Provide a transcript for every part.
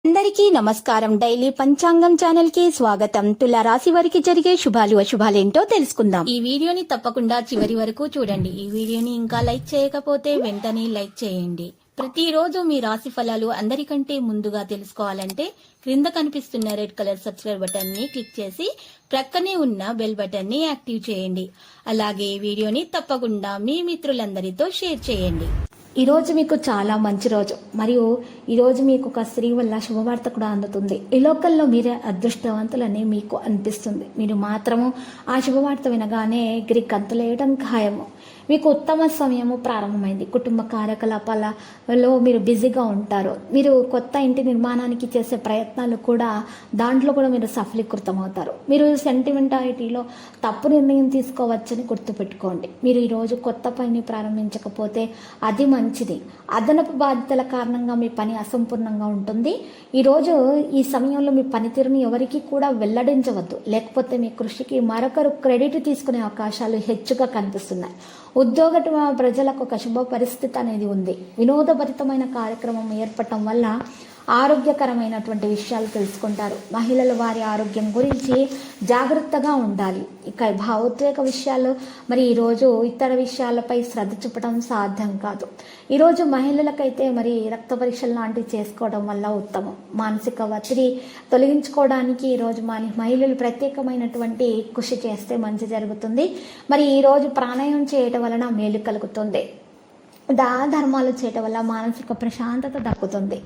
అందరికీ నమస్కారం. డైలీ పంచాంగం ఛానల్ కి స్వాగతం. తుల రాశి వారికి జరిగే శుభాలు అశుభాలేంటో తెలుసుకుందాం. ఈ వీడియోని తప్పకుండా చివరి వరకు చూడండి. ఈ వీడియోని ఇంకా లైక్ చేయకపోతే వెంటనే లైక్ చేయండి. ప్రతిరోజు మీ రాశి ఫలాలు అందరికంటే ముందుగా తెలుసుకోవాలంటే క్రింద కనిపిస్తున్న రెడ్ కలర్ సబ్స్క్రైబ్ బటన్ ని క్లిక్ చేసి ప్రక్కనే ఉన్న బెల్ బటన్ ని యాక్టివ్ చేయండి. అలాగే ఈ వీడియోని తప్పకుండా మీ మిత్రులందరితో షేర్ చేయండి. ఈరోజు మీకు చాలా మంచి రోజు, మరియు ఈరోజు మీకు ఒక స్త్రీ వల్ల శుభవార్త కూడా అందుతుంది. ఈ లోకల్లో మీరే అదృష్టవంతులని మీకు అనిపిస్తుంది. మీరు మాత్రము ఆ శుభవార్త వినగానే ఎగిరి గంతులేయడం ఖాయము. మీకు ఉత్తమ సమయము ప్రారంభమైంది. కుటుంబ కార్యకలాపాలలో మీరు బిజీగా ఉంటారు. మీరు కొత్త ఇంటి నిర్మాణానికి చేసే ప్రయత్నాలు కూడా దాంట్లో కూడా మీరు సఫలీకృతం అవుతారు. మీరు సెంటిమెంటాలిటీలో తప్పు నిర్ణయం తీసుకోవచ్చని గుర్తుపెట్టుకోండి. మీరు ఈరోజు కొత్త పనిని ప్రారంభించకపోతే అది మంచిది. అదనపు బాధ్యతల కారణంగా మీ పని అసంపూర్ణంగా ఉంటుంది. ఈరోజు ఈ సమయంలో మీ పనితీరుని ఎవరికి కూడా వెల్లడించవద్దు, లేకపోతే మీ కృషికి మరొకరు క్రెడిట్ తీసుకునే అవకాశాలు హెచ్చుగా కనిపిస్తున్నాయి. ఉద్యోగ ప్రజలకు ఒక శుభ పరిస్థితి అనేది ఉంది. వినోదభరితమైన కార్యక్రమం ఏర్పడటం వల్ల ఆరోగ్యకరమైనటువంటి విషయాలు తెలుసుకుంటారు. మహిళలు వారి ఆరోగ్యం గురించి జాగ్రత్తగా ఉండాలి. ఇక భావోద్వేగ విషయాలు మరి ఈరోజు ఇతర విషయాలపై శ్రద్ధ చూపడం సాధ్యం కాదు. ఈరోజు మహిళలకైతే మరి రక్త పరీక్షలు లాంటివి చేసుకోవడం వల్ల ఉత్తమం. మానసిక ఒత్తిడి తొలగించుకోవడానికి ఈరోజు మహిళలు ప్రత్యేకమైనటువంటి కృషి చేస్తే మంచి జరుగుతుంది. మరి ఈరోజు ప్రాణాయామం చేయటం వలన మేలు కలుగుతుంది. ధర్మాలు చేయటం వల్ల మానసిక ప్రశాంతత దక్కుతుంది.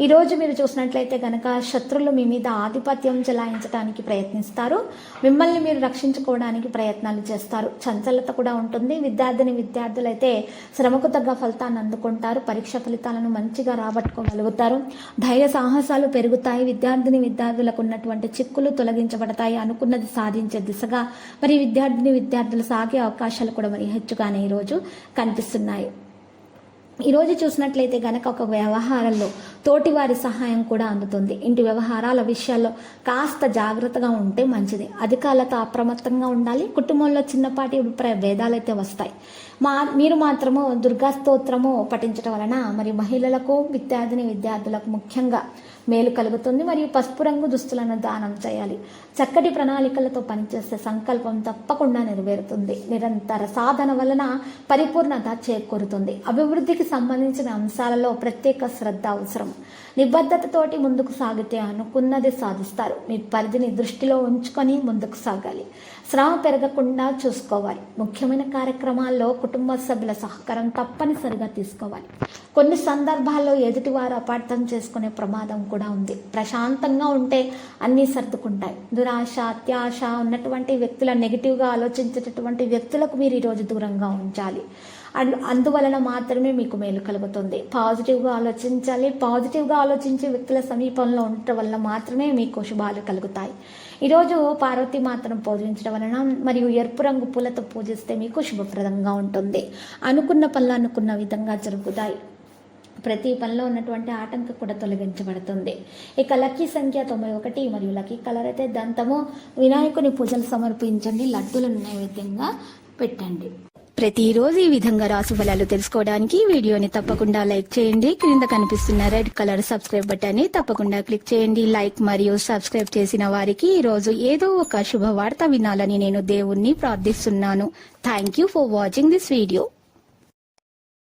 ఈరోజు మీరు చూసినట్లయితే కనుక శత్రులు మీ మీద ఆధిపత్యం చెలాయించడానికి ప్రయత్నిస్తారు. మిమ్మల్ని మీరు రక్షించుకోవడానికి ప్రయత్నాలు చేస్తారు. చంచలత కూడా ఉంటుంది. విద్యార్థులైతే శ్రమకు తగ్గ ఫలితాన్ని అందుకుంటారు. పరీక్ష ఫలితాలను మంచిగా రాబట్టుకోగలుగుతారు. ధైర్య సాహసాలు పెరుగుతాయి. విద్యార్థులకు ఉన్నటువంటి చిక్కులు తొలగించబడతాయి. అనుకున్నది సాధించే దిశగా మరి విద్యార్థులు సాగే అవకాశాలు కూడా మరి హెచ్చుగానే ఈరోజు కనిపిస్తున్నాయి. ఈరోజు చూసినట్లయితే గనక ఒక వ్యవహారంలో తోటి వారి సహాయం కూడా అందుతుంది. ఇంటి వ్యవహారాల విషయాల్లో కాస్త జాగ్రత్తగా ఉంటే మంచిది. అధికారులతో అప్రమత్తంగా ఉండాలి. కుటుంబంలో చిన్నపాటి భేదాలైతే వస్తాయి. మీరు మాత్రము దుర్గా స్తోత్రము పఠించడం వలన మరి మహిళలకు విద్యార్థులకు ముఖ్యంగా మేలు కలుగుతుంది. మరియు పసుపు రంగు దుస్తులను దానం చేయాలి. చక్కటి ప్రణాళికలతో పనిచేసే సంకల్పం తప్పకుండా నెరవేరుతుంది. నిరంతర సాధన వలన పరిపూర్ణత చేకూరుతుంది. అభివృద్ధికి సంబంధించిన అంశాలలో ప్రత్యేక శ్రద్ధ అవసరం. నిబద్ధతతోటి ముందుకు సాగితే అనుకున్నది సాధిస్తారు. మీ పరిధిని దృష్టిలో ఉంచుకొని ముందుకు సాగాలి. శ్రమ పెరగకుండా చూసుకోవాలి. ముఖ్యమైన కార్యక్రమాల్లో కుటుంబ సభ్యుల సహకారం తప్పనిసరిగా తీసుకోవాలి. కొన్ని సందర్భాల్లో ఎదుటివారు అపార్థం చేసుకునే ప్రమాదం కూడా ఉంది. ప్రశాంతంగా ఉంటే అన్నీ సర్దుకుంటాయి. దురాశ, అత్యాశ ఉన్నటువంటి వ్యక్తుల నెగిటివ్గా ఆలోచించేటటువంటి వ్యక్తులకు మీరు ఈరోజు దూరంగా ఉంచాలి. అందువలన మాత్రమే మీకు మేలు కలుగుతుంది. పాజిటివ్గా ఆలోచించాలి. పాజిటివ్గా ఆలోచించే వ్యక్తుల సమీపంలో ఉండటం వల్ల మాత్రమే మీకు శుభాలు కలుగుతాయి. ఈరోజు పార్వతీ మాతను పూజించడం వలన మరియు ఎరుపు రంగు పూలతో పూజిస్తే మీకు శుభప్రదంగా ఉంటుంది. అనుకున్న పనులు అనుకున్న విధంగా జరుగుతాయి. ప్రతి పనిలో ఉన్నటువంటి ఆటంకం కూడా తొలగించబడుతుంది. ఇక లక్కీ సంఖ్య 91 మరియు లక్కీ కలర్ అయితే దంతము. వినాయకుని పూజలు సమర్పించండి. లడ్డూలను నైవేద్యంగా పెట్టండి. ప్రతిరోజు ఈ విధంగా రాశి ఫలాలు తెలుసుకోవడానికి వీడియోని తప్పకుండా లైక్ చేయండి. క్రింద కనిపిస్తున్న రెడ్ కలర్ సబ్స్క్రైబ్ బటన్ ని తప్పకుండా క్లిక్ చేయండి. లైక్ మరియు సబ్స్క్రైబ్ చేసిన వారికి ఈ రోజు ఏదో ఒక శుభవార్త వినాలని నేను దేవుణ్ణి ప్రార్థిస్తున్నాను. Thank you for watching this video.